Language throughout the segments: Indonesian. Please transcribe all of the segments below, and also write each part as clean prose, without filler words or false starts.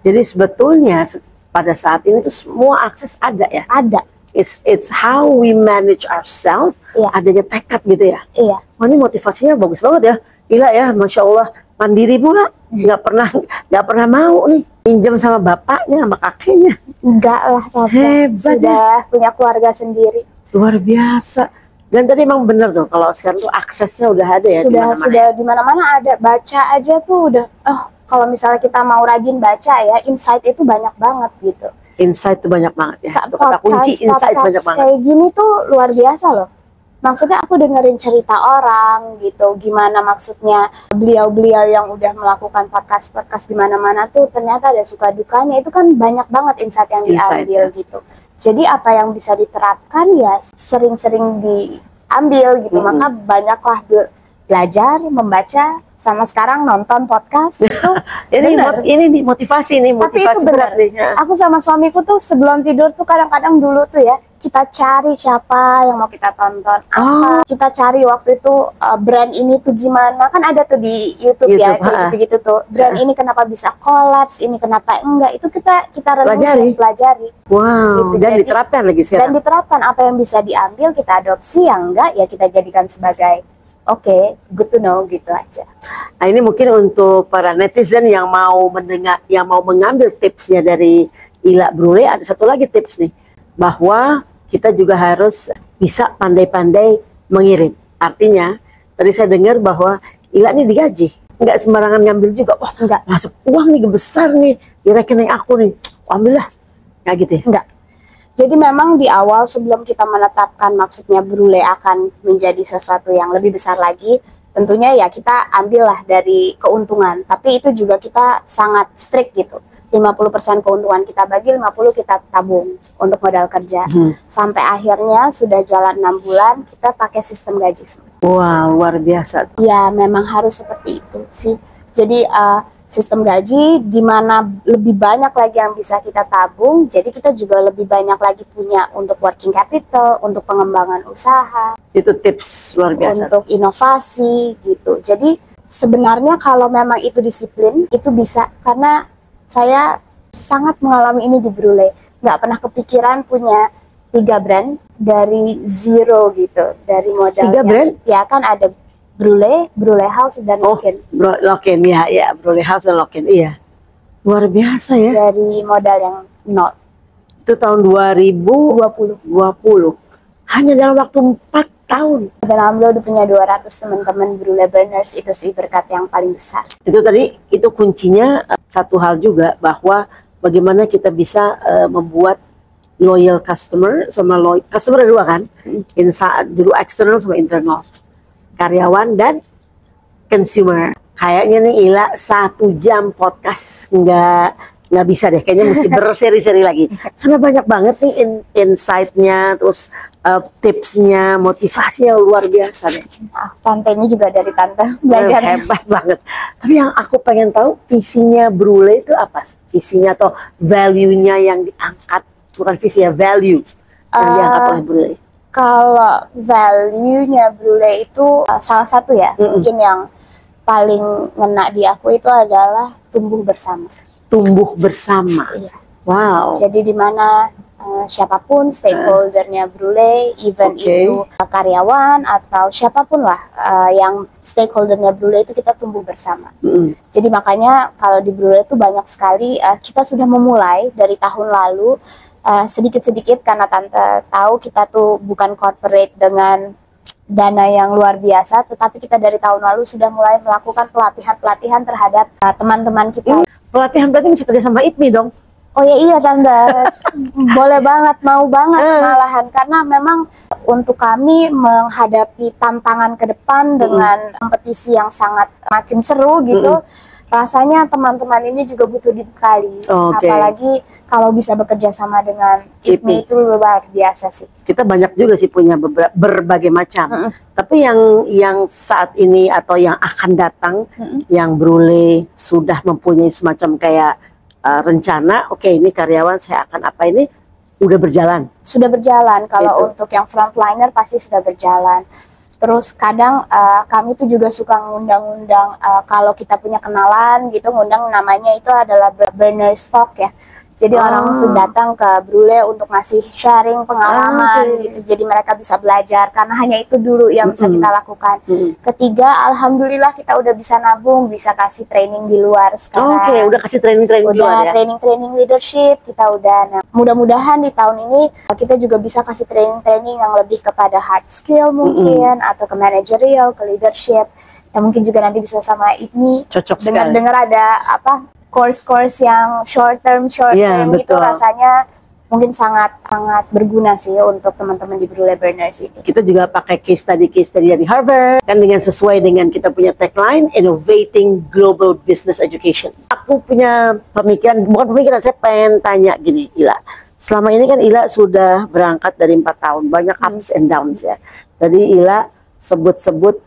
Jadi sebetulnya pada saat ini tuh semua akses ada ya. Ada. It's how we manage ourselves. Iya. Adanya tekad gitu ya. Iya. Wah, ini motivasinya bagus banget ya. Gila ya, Masya Allah. Mandiri pula. Nggak pernah mau nih pinjam sama bapaknya, sama kakeknya. Enggak lah, Tante. Hebat Sudah punya keluarga sendiri. Luar biasa. Dan tadi emang bener tuh, kalau sekarang tuh aksesnya udah ada ya. Sudah di mana-mana ada. Baca aja tuh udah. Oh, kalau misalnya kita mau rajin baca ya, insight itu banyak banget gitu. Insight tuh banyak banget ya. Itu kata kunci, insight banyak banget. Kayak gini tuh luar biasa loh. Maksudnya aku dengerin cerita orang gitu, gimana maksudnya beliau-beliau yang udah melakukan podcast di mana-mana tuh ternyata ada suka dukanya. Itu kan banyak banget insight yang diambil gitu. Jadi apa yang bisa diterapkan ya sering-sering diambil gitu. Maka banyaklah belajar, membaca, sama sekarang nonton podcast itu. ini motivasi nih, motivasi. Tapi itu benar. Aku sama suamiku tuh sebelum tidur tuh kadang-kadang dulu tuh ya, kita cari siapa yang mau kita tonton, apa kita cari waktu itu brand ini tuh gimana, kan ada tuh di YouTube ya kayak gitu-gitu tuh, brand ini kenapa bisa collapse, ini kenapa enggak, itu kita pelajari. Wow. Gitu. Dan diterapkan lagi sekarang. Dan diterapkan apa yang bisa diambil kita adopsi, yang enggak ya kita jadikan sebagai good to know gitu aja. Nah, ini mungkin untuk para netizen yang mau mendengar, yang mau mengambil tipsnya dari Ila Brule, ada satu lagi tips nih, bahwa kita juga harus bisa pandai-pandai mengirim. Artinya, tadi saya dengar bahwa Ila ini digaji, nggak sembarangan ngambil juga. Wah, nggak masuk uang nih besar nih di rekening aku nih, ambillah, nggak gitu ya? Nggak. Jadi memang di awal sebelum kita menetapkan maksudnya Brule akan menjadi sesuatu yang lebih besar lagi, tentunya ya kita ambillah dari keuntungan. Tapi itu juga kita sangat strict gitu. 50% keuntungan kita bagi, 50% kita tabung untuk modal kerja. Sampai akhirnya sudah jalan 6 bulan, kita pakai sistem gaji semua. Wah, luar biasa. Ya memang harus seperti itu sih. Jadi sistem gaji di mana lebih banyak lagi yang bisa kita tabung, jadi kita juga lebih banyak lagi punya untuk working capital, untuk pengembangan usaha. Itu tips luar biasa. Untuk inovasi gitu. Jadi sebenarnya kalau memang itu disiplin, itu bisa. Karena saya sangat mengalami ini di Brule. Nggak pernah kepikiran punya 3 brand dari zero gitu, dari modalnya. 3 brand? Ya kan ada Brule House dan Lock-in. Lock-in ya, Brule House dan Lock-in, iya. Luar biasa ya. Dari modal yang nol. Itu tahun 2020. Hanya dalam waktu 4 tahun. Dan alhamdulillah udah punya 200 teman-teman Brule Burners, itu sih berkat yang paling besar. Itu tadi, itu kuncinya satu hal juga, bahwa bagaimana kita bisa membuat loyal customer, sama customer ada 2 kan? Dulu external sama internal. Karyawan dan consumer. Kayaknya nih Ila 1 jam podcast nggak bisa deh, kayaknya mesti berseri-seri lagi karena banyak banget nih insight-nya, terus tipsnya, motivasinya luar biasa deh. Tante ini juga dari tante belajar hebat banget. Tapi yang aku pengen tahu, visinya Brule itu apa? Visinya atau value-nya yang diangkat, bukan visi ya, value yang diangkat oleh Brule. Kalau value-nya Brule itu salah satu ya, mungkin yang paling ngena di aku itu adalah tumbuh bersama. Tumbuh bersama. Iya. Wow. Jadi di mana siapapun stakeholdernya Brule, even itu karyawan atau siapapun lah yang stakeholdernya Brule itu kita tumbuh bersama. Jadi makanya kalau di Brule itu banyak sekali kita sudah memulai dari tahun lalu. Sedikit-sedikit karena tante tahu kita tuh bukan corporate dengan dana yang luar biasa, tetapi kita dari tahun lalu sudah mulai melakukan pelatihan-pelatihan terhadap teman-teman kita. Pelatihan berarti bisa kerja sama IPMI dong? Oh ya iya tante, boleh banget, mau banget malahan, karena memang untuk kami menghadapi tantangan ke depan dengan kompetisi yang sangat makin seru gitu. Rasanya teman-teman ini juga butuh dibekali, apalagi kalau bisa bekerja sama dengan IPMI itu luar biasa sih. Kita banyak juga sih punya berbagai macam, tapi yang saat ini atau yang akan datang, yang Brule sudah mempunyai semacam kayak rencana, ini karyawan saya akan apa ini, udah berjalan? Sudah berjalan, kalau untuk yang frontliner pasti sudah berjalan. Terus kadang kami tuh juga suka ngundang-undang kalau kita punya kenalan gitu, ngundang namanya itu adalah burner stock ya. Jadi orang tuh datang ke Brule untuk ngasih sharing pengalaman gitu. Jadi mereka bisa belajar karena hanya itu dulu yang bisa kita lakukan. Ketiga, alhamdulillah kita udah bisa nabung, bisa kasih training di luar sekarang. Oke, udah kasih training di luar ya. Udah training leadership kita udah. Nah, mudah-mudahan di tahun ini kita juga bisa kasih training yang lebih kepada hard skill mungkin atau ke managerial, ke leadership. Yang mungkin juga nanti bisa sama Ibni. Cocok dengar ada apa? Course yang short term itu rasanya mungkin sangat berguna sih untuk teman-teman di Brule Burners ini. Kita juga pakai case study dari Harvard kan, dengan sesuai dengan kita punya tagline Innovating Global Business Education. Aku punya bukan pemikiran, saya pengen tanya gini, Ila. Selama ini kan Ila sudah berangkat dari 4 tahun, banyak ups and downs ya. Tadi Ila sebut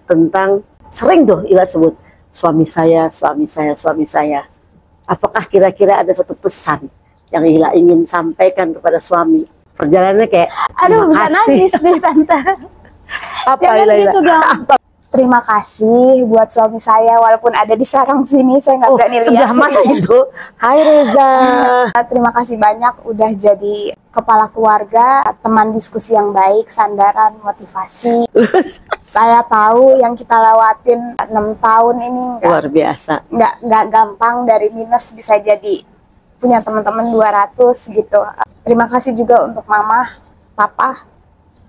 tentang, sering tuh Ila sebut suami saya. Apakah kira-kira ada suatu pesan yang Ila ingin sampaikan kepada suami? Perjalanannya kayak, aduh bisa nangis nih Tante. Apa Jangan Ila? gitu dong. Terima kasih buat suami saya, walaupun ada di sarang sini, saya nggak berani lihat. Sebelah mana itu? Hai Reza. Terima kasih banyak udah jadi kepala keluarga, teman diskusi yang baik, sandaran, motivasi. Terus Saya tahu yang kita lewatin 6 tahun ini luar biasa. nggak gampang, dari minus bisa jadi punya teman-teman 200 gitu. Terima kasih juga untuk Mama, Papa,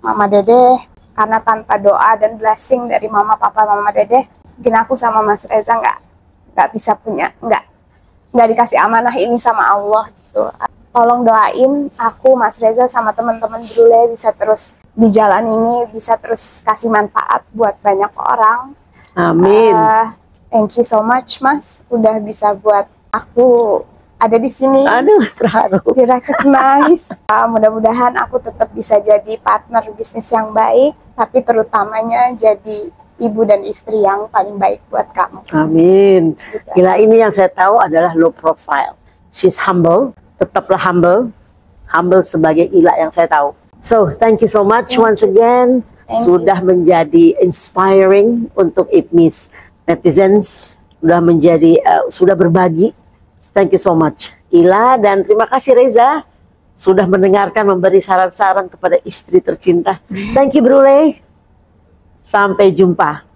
Mama Dede. Karena tanpa doa dan blessing dari Mama, Papa, Mama Dede, mungkin aku sama Mas Reza nggak bisa punya, nggak dikasih amanah ini sama Allah gitu. Tolong doain aku, Mas Reza, sama teman-teman Brule bisa terus di jalan ini, bisa terus kasih manfaat buat banyak orang. Amin. Thank you so much, Mas, udah bisa buat aku ada di sini. Aduh, terharu. Di-recognize. Mudah-mudahan aku tetap bisa jadi partner bisnis yang baik, tapi terutamanya jadi ibu dan istri yang paling baik buat kamu. Amin. Gitu. Ila ini yang saya tahu adalah low profile. She's humble, tetaplah humble sebagai Ila yang saya tahu. So, thank you so much once again. Sudah menjadi inspiring untuk IPMIS netizens, sudah berbagi. Thank you so much Ila, dan terima kasih Reza sudah mendengarkan, memberi saran-saran kepada istri tercinta. Thank you Brule. Sampai jumpa.